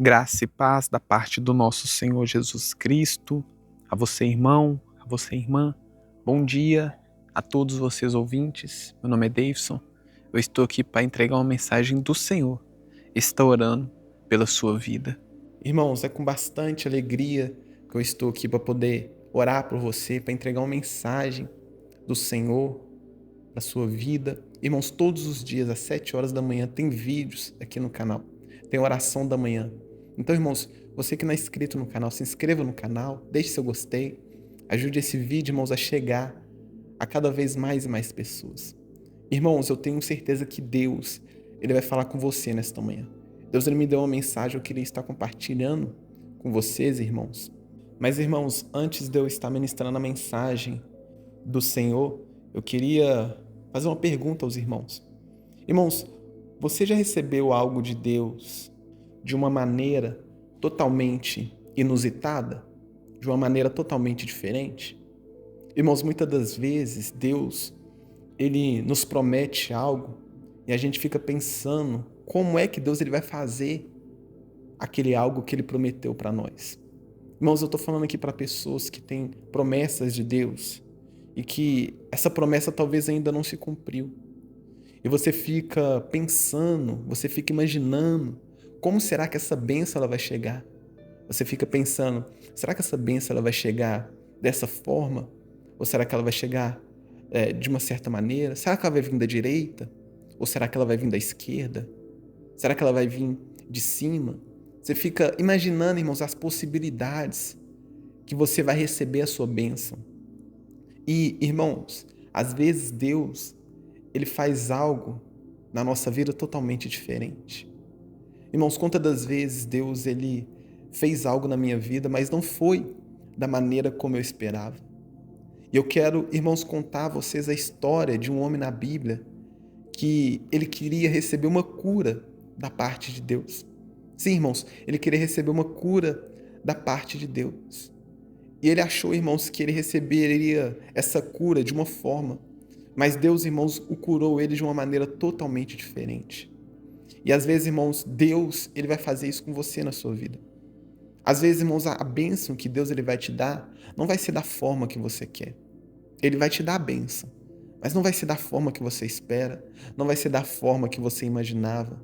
Graça e paz da parte do nosso Senhor Jesus Cristo, a você, irmão, a você, irmã. Bom dia a todos vocês ouvintes. Meu nome é Davidson. Eu estou aqui para entregar uma mensagem do Senhor. Está orando pela sua vida. Irmãos, é com bastante alegria que eu estou aqui para poder orar por você, para entregar uma mensagem do Senhor para sua vida. Irmãos, todos os dias às 7 horas da manhã tem vídeos aqui no canal. Tem oração da manhã. Então, irmãos, você que não é inscrito no canal, se inscreva no canal, deixe seu gostei, ajude esse vídeo, irmãos, a chegar a cada vez mais e mais pessoas. Irmãos, eu tenho certeza que Deus, Ele vai falar com você nesta manhã. Deus, Ele me deu uma mensagem, eu queria estar compartilhando com vocês, irmãos. Mas, irmãos, antes de eu estar ministrando a mensagem do Senhor, eu queria fazer uma pergunta aos irmãos. Irmãos, você já recebeu algo de Deus de uma maneira totalmente inusitada? De uma maneira totalmente diferente? Irmãos, muitas das vezes Deus, Ele nos promete algo e a gente fica pensando como é que Deus ele vai fazer aquele algo que Ele prometeu para nós. Irmãos, eu estou falando aqui para pessoas que têm promessas de Deus e que essa promessa talvez ainda não se cumpriu. E você fica pensando, você fica imaginando como será que essa bênção ela vai chegar. Você fica pensando, será que essa bênção ela vai chegar dessa forma? Ou será que ela vai chegar de uma certa maneira? Será que ela vai vir da direita? Ou será que ela vai vir da esquerda? Será que ela vai vir de cima? Você fica imaginando, irmãos, as possibilidades que você vai receber a sua bênção. E, irmãos, às vezes Deus, Ele faz algo na nossa vida totalmente diferente. Irmãos, quantas das vezes Deus, Ele fez algo na minha vida, mas não foi da maneira como eu esperava. E eu quero, irmãos, contar a vocês a história de um homem na Bíblia que ele queria receber uma cura da parte de Deus. Sim, irmãos, ele queria receber uma cura da parte de Deus. E ele achou, irmãos, que ele receberia essa cura de uma forma, mas Deus, irmãos, o curou ele de uma maneira totalmente diferente. E às vezes, irmãos, Deus, ele vai fazer isso com você na sua vida. Às vezes, irmãos, a bênção que Deus ele vai te dar não vai ser da forma que você quer. Ele vai te dar a bênção, mas não vai ser da forma que você espera, não vai ser da forma que você imaginava.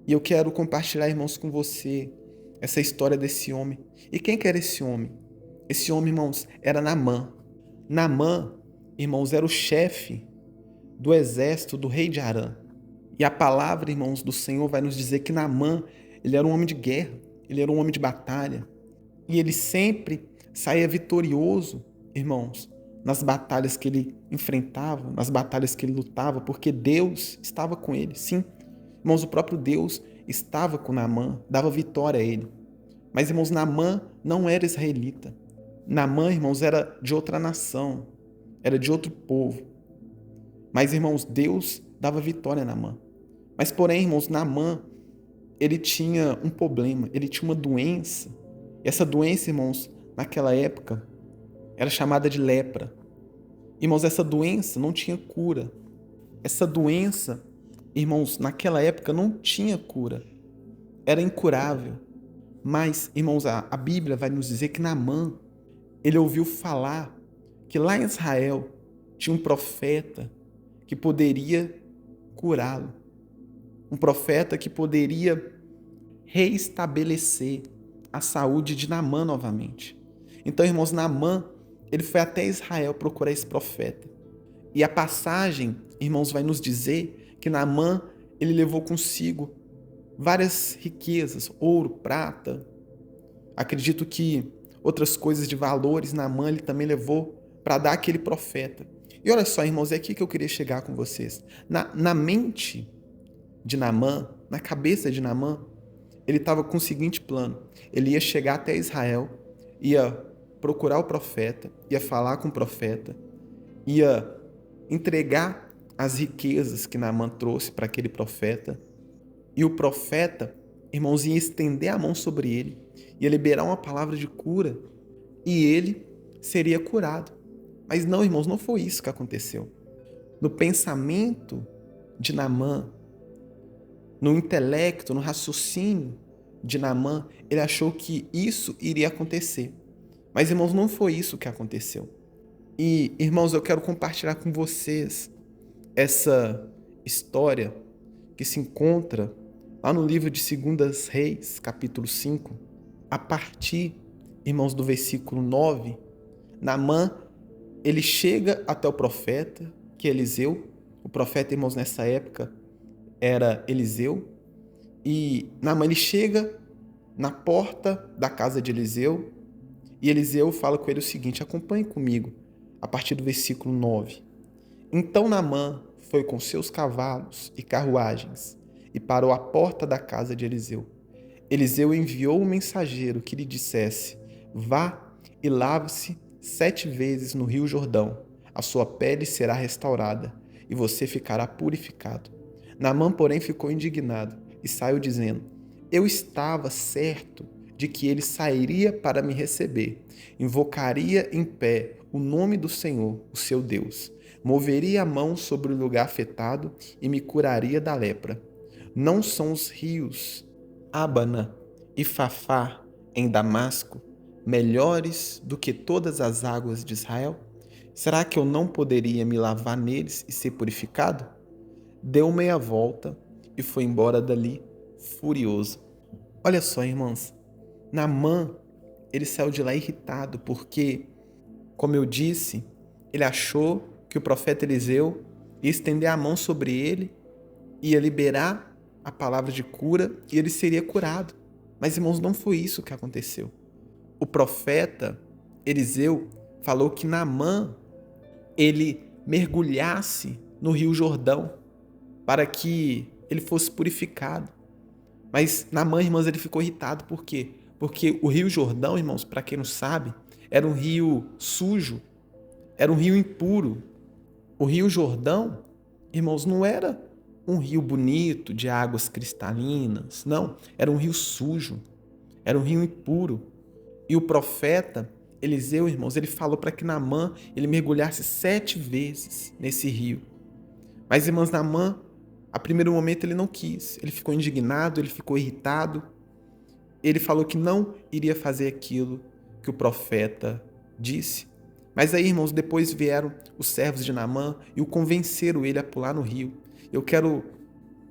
E eu quero compartilhar, irmãos, com você essa história desse homem. E quem que era esse homem? Esse homem, irmãos, era Naamã. Naamã, irmãos, era o chefe do exército do rei de Arã. E a palavra, irmãos, do Senhor vai nos dizer que Naamã, ele era um homem de guerra, ele era um homem de batalha. E ele sempre saía vitorioso, irmãos, nas batalhas que ele enfrentava, nas batalhas que ele lutava, porque Deus estava com ele. Sim, irmãos, o próprio Deus estava com Naamã, dava vitória a ele. Mas, irmãos, Naamã não era israelita. Naamã, irmãos, era de outra nação, era de outro povo. Mas, irmãos, Deus dava vitória a Naamã. Mas, porém, irmãos, Naamã, ele tinha um problema, ele tinha uma doença. E essa doença, irmãos, naquela época, era chamada de lepra. Irmãos, essa doença não tinha cura. Essa doença, irmãos, naquela época não tinha cura. Era incurável. Mas, irmãos, a Bíblia vai nos dizer que Naamã, ele ouviu falar que lá em Israel tinha um profeta que poderia curá-lo. Um profeta que poderia reestabelecer a saúde de Naamã novamente. Então, irmãos, Naamã, ele foi até Israel procurar esse profeta. E a passagem, irmãos, vai nos dizer que Naamã, ele levou consigo várias riquezas, ouro, prata. Acredito que outras coisas de valores Naamã ele também levou para dar àquele profeta. E olha só, irmãos, é aqui que eu queria chegar com vocês. Na mente de Naamã, na cabeça de Naamã, ele estava com o seguinte plano. Ele ia chegar até Israel, ia procurar o profeta, ia falar com o profeta, ia entregar as riquezas que Naamã trouxe para aquele profeta. E o profeta, irmãos, ia estender a mão sobre ele, ia liberar uma palavra de cura e ele seria curado. Mas não, irmãos, não foi isso que aconteceu. No pensamento de Naamã, no intelecto, no raciocínio de Naamã, ele achou que isso iria acontecer. Mas, irmãos, não foi isso que aconteceu. E, irmãos, eu quero compartilhar com vocês essa história que se encontra lá no livro de 2 Reis, capítulo 5, a partir, irmãos, do versículo 9. Naamã, ele chega até o profeta, que é Eliseu. O profeta, irmãos, nessa época era Eliseu. E Naamã, ele chega na porta da casa de Eliseu, e Eliseu fala com ele o seguinte: acompanhe comigo, a partir do versículo 9. Então Naamã foi com seus cavalos e carruagens e parou à porta da casa de Eliseu. Eliseu enviou um mensageiro que lhe dissesse: vá e lave-se 7 vezes no rio Jordão. A sua pele será restaurada e você ficará purificado. Naamã, porém, ficou indignado e saiu dizendo: eu estava certo de que ele sairia para me receber, invocaria em pé o nome do Senhor, o seu Deus, moveria a mão sobre o lugar afetado e me curaria da lepra. Não são os rios Abana e Fafá em Damasco melhores do que todas as águas de Israel? Será que eu não poderia me lavar neles e ser purificado? Deu meia volta e foi embora dali, furioso. Olha só, irmãos, Naamã, ele saiu de lá irritado porque, como eu disse, ele achou que o profeta Eliseu ia estender a mão sobre ele, ia liberar a palavra de cura e ele seria curado. Mas, irmãos, não foi isso que aconteceu. O profeta Eliseu falou que Naamã, ele mergulhasse no rio Jordão para que ele fosse purificado. Mas Naamã, irmãos, ele ficou irritado. Por quê? Porque o rio Jordão, irmãos, para quem não sabe, era um rio sujo, era um rio impuro. O rio Jordão, irmãos, não era um rio bonito, de águas cristalinas, não. Era um rio sujo, era um rio impuro. E o profeta Eliseu, irmãos, ele falou para que Naamã ele mergulhasse 7 vezes nesse rio. Mas, irmãos, Naamã, a primeiro momento, ele não quis. Ele ficou indignado, ele ficou irritado. Ele falou que não iria fazer aquilo que o profeta disse. Mas aí, irmãos, depois vieram os servos de Naamã e o convenceram ele a pular no rio. Eu quero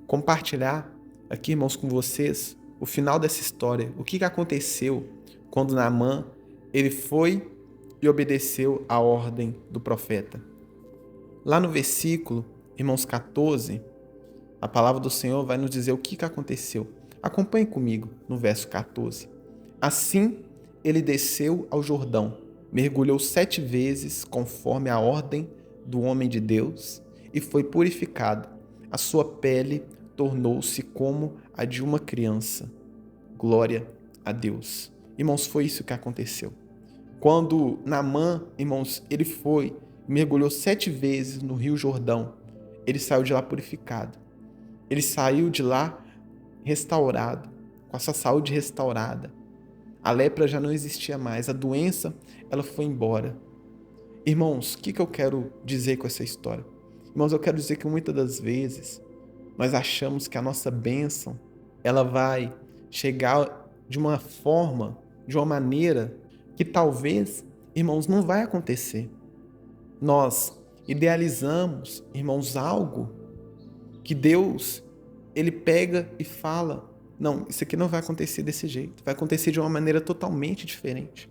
compartilhar aqui, irmãos, com vocês o final dessa história. O que aconteceu quando Naamã ele foi e obedeceu a ordem do profeta. Lá no versículo, irmãos, 14, a palavra do Senhor vai nos dizer o que aconteceu. Acompanhe comigo no verso 14. Assim, ele desceu ao Jordão, mergulhou 7 vezes conforme a ordem do homem de Deus e foi purificado. A sua pele tornou-se como a de uma criança. Glória a Deus. Irmãos, foi isso que aconteceu. Quando Naamã, irmãos, ele foi, mergulhou 7 vezes no rio Jordão, ele saiu de lá purificado. Ele saiu de lá restaurado, com a sua saúde restaurada. A lepra já não existia mais, a doença, ela foi embora. Irmãos, o que eu quero dizer com essa história? Irmãos, eu quero dizer que muitas das vezes nós achamos que a nossa bênção, ela vai chegar de uma forma, de uma maneira que talvez, irmãos, não vai acontecer. Nós idealizamos, irmãos, algo que Deus, ele pega e fala: não, isso aqui não vai acontecer desse jeito, vai acontecer de uma maneira totalmente diferente.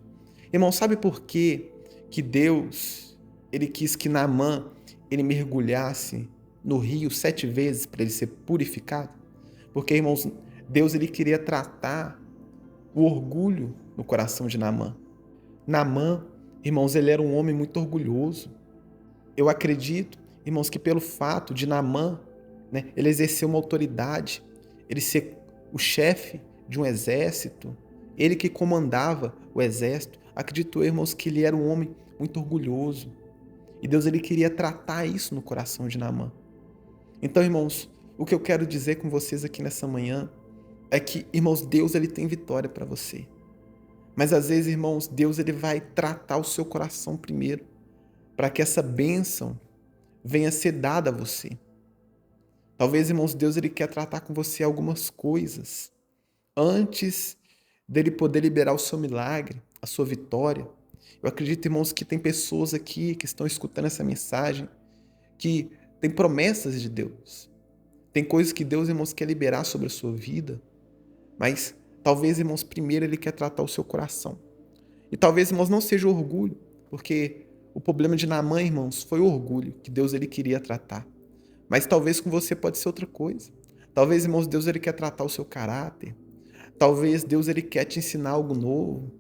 Irmão, sabe por quê que Deus, ele quis que Naamã, ele mergulhasse no rio 7 vezes para ele ser purificado? Porque, irmãos, Deus, ele queria tratar o orgulho no coração de Naamã. Naamã, irmãos, ele era um homem muito orgulhoso. Eu acredito, irmãos, que pelo fato de Naamã, ele exercer uma autoridade, ele ser o chefe de um exército, ele que comandava o exército, acredito, irmãos, que ele era um homem muito orgulhoso. E Deus, ele queria tratar isso no coração de Naamã. Então, irmãos, o que eu quero dizer com vocês aqui nessa manhã é que, irmãos, Deus, ele tem vitória para você. Mas às vezes, irmãos, Deus, ele vai tratar o seu coração primeiro, para que essa bênção venha ser dada a você. Talvez, irmãos, Deus, ele quer tratar com você algumas coisas, antes dele poder liberar o seu milagre, a sua vitória. Eu acredito, irmãos, que tem pessoas aqui que estão escutando essa mensagem que tem promessas de Deus. Tem coisas que Deus, irmãos, quer liberar sobre a sua vida, mas talvez, irmãos, primeiro Ele quer tratar o seu coração. E talvez, irmãos, não seja orgulho, porque o problema de Naamã, irmãos, foi o orgulho que Deus ele queria tratar. Mas talvez com você pode ser outra coisa. Talvez, irmãos, Deus ele quer tratar o seu caráter. Talvez Deus ele quer te ensinar algo novo.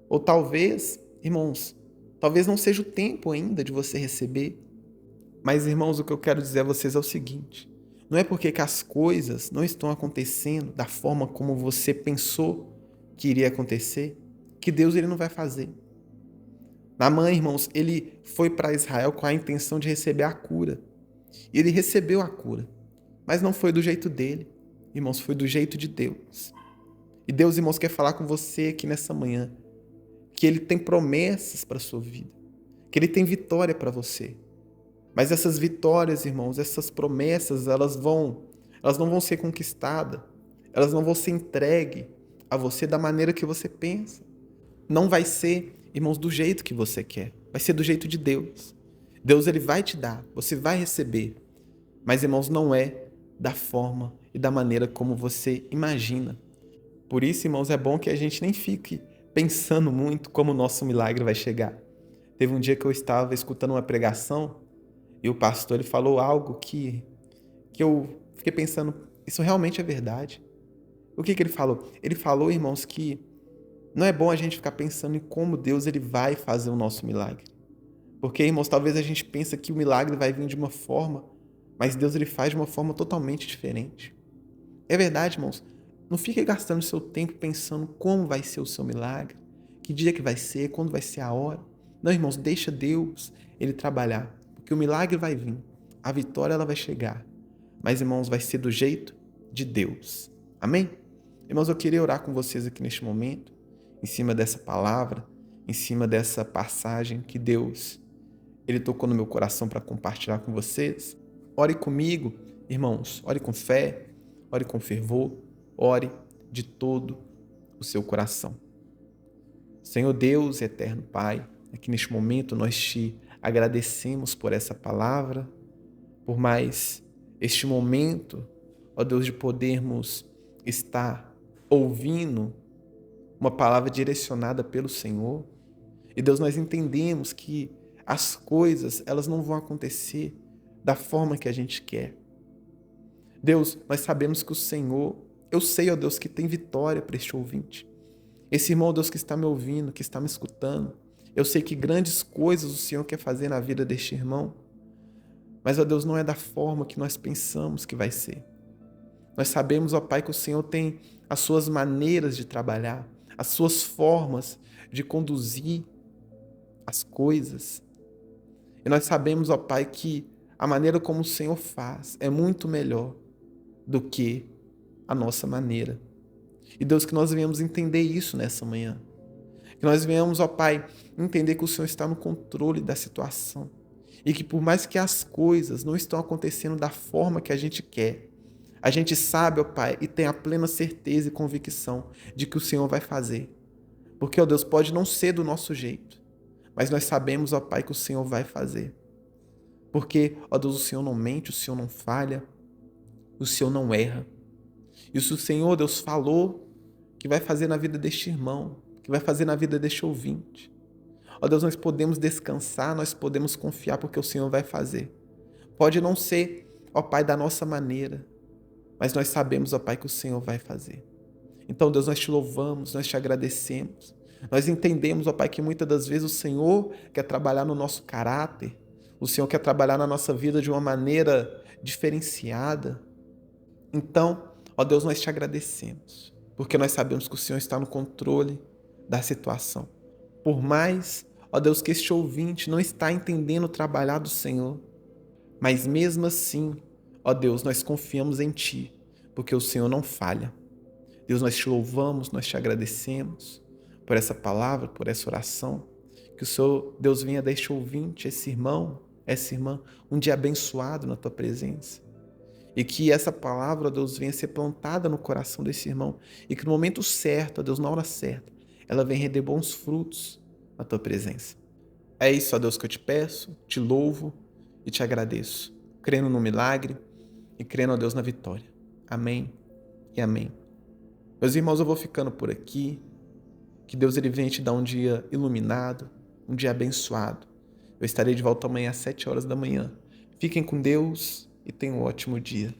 Ou talvez, irmãos, talvez não seja o tempo ainda de você receber. Mas, irmãos, o que eu quero dizer a vocês é o seguinte: não é porque que as coisas não estão acontecendo da forma como você pensou que iria acontecer, que Deus ele não vai fazer. Naamã, irmãos, ele foi para Israel com a intenção de receber a cura. E ele recebeu a cura. Mas não foi do jeito dele. Irmãos, foi do jeito de Deus. E Deus, irmãos, quer falar com você aqui nessa manhã que Ele tem promessas para a sua vida, que Ele tem vitória para você. Mas essas vitórias, irmãos, essas promessas, elas não vão ser conquistadas, elas não vão ser entregues a você da maneira que você pensa. Não vai ser, irmãos, do jeito que você quer, vai ser do jeito de Deus. Deus ele vai te dar, você vai receber. Mas, irmãos, não é da forma e da maneira como você imagina. Por isso, irmãos, é bom que a gente nem fique pensando muito como o nosso milagre vai chegar. Teve um dia que eu estava escutando uma pregação e o pastor ele falou algo que eu fiquei pensando, isso realmente é verdade? O que ele falou? Ele falou, irmãos, que não é bom a gente ficar pensando em como Deus ele vai fazer o nosso milagre. Porque, irmãos, talvez a gente pense que o milagre vai vir de uma forma, mas Deus ele faz de uma forma totalmente diferente. É verdade, irmãos. Não fique gastando seu tempo pensando como vai ser o seu milagre, que dia que vai ser, quando vai ser a hora. Não, irmãos, deixa Deus ele trabalhar, porque o milagre vai vir, a vitória ela vai chegar. Mas, irmãos, vai ser do jeito de Deus. Amém? Irmãos, eu queria orar com vocês aqui neste momento, em cima dessa palavra, em cima dessa passagem que Deus ele tocou no meu coração para compartilhar com vocês. Ore comigo, irmãos, ore com fé, ore com fervor, ore de todo o seu coração. Senhor Deus, eterno Pai, aqui neste momento nós te agradecemos por essa palavra, por mais este momento, ó Deus, de podermos estar ouvindo uma palavra direcionada pelo Senhor. E Deus, nós entendemos que as coisas, elas não vão acontecer da forma que a gente quer. Deus, nós sabemos que o Senhor, eu sei, ó Deus, que tem vitória para este ouvinte. Esse irmão, Deus, que está me ouvindo, que está me escutando, eu sei que grandes coisas o Senhor quer fazer na vida deste irmão. Mas, ó Deus, não é da forma que nós pensamos que vai ser. Nós sabemos, ó Pai, que o Senhor tem as suas maneiras de trabalhar, as suas formas de conduzir as coisas. E nós sabemos, ó Pai, que a maneira como o Senhor faz é muito melhor do que a nossa maneira. E Deus, que nós venhamos entender isso nessa manhã. Que nós venhamos, ó Pai, entender que o Senhor está no controle da situação. E que por mais que as coisas não estão acontecendo da forma que a gente quer, a gente sabe, ó Pai, e tem a plena certeza e convicção de que o Senhor vai fazer. Porque, ó Deus, pode não ser do nosso jeito, mas nós sabemos, ó Pai, que o Senhor vai fazer. Porque, ó Deus, o Senhor não mente, o Senhor não falha, o Senhor não erra. E se o Senhor, Deus, falou que vai fazer na vida deste irmão, que vai fazer na vida deste ouvinte, ó Deus, nós podemos descansar, nós podemos confiar, porque o Senhor vai fazer. Pode não ser, ó Pai, da nossa maneira, mas nós sabemos, ó Pai, que o Senhor vai fazer. Então, Deus, nós te louvamos, nós te agradecemos. Nós entendemos, ó Pai, que muitas das vezes o Senhor quer trabalhar no nosso caráter, o Senhor quer trabalhar na nossa vida de uma maneira diferenciada. Então, ó Deus, nós te agradecemos, porque nós sabemos que o Senhor está no controle da situação. Por mais, ó Deus, que este ouvinte não está entendendo o trabalhar do Senhor, mas mesmo assim, ó Deus, nós confiamos em Ti, porque o Senhor não falha. Deus, nós te louvamos, nós te agradecemos por essa palavra, por essa oração. Que o Senhor, Deus, venha deste ouvinte, esse irmão, essa irmã, um dia abençoado na Tua presença. E que essa palavra, ó Deus, venha ser plantada no coração desse irmão. E que no momento certo, ó Deus, na hora certa, ela venha render bons frutos na tua presença. É isso, ó Deus, que eu te peço, te louvo e te agradeço. Crendo no milagre e crendo, ó Deus, na vitória. Amém e amém. Meus irmãos, eu vou ficando por aqui. Que Deus ele venha te dar um dia iluminado, um dia abençoado. Eu estarei de volta amanhã às 7 horas da manhã. Fiquem com Deus e tenham um ótimo dia.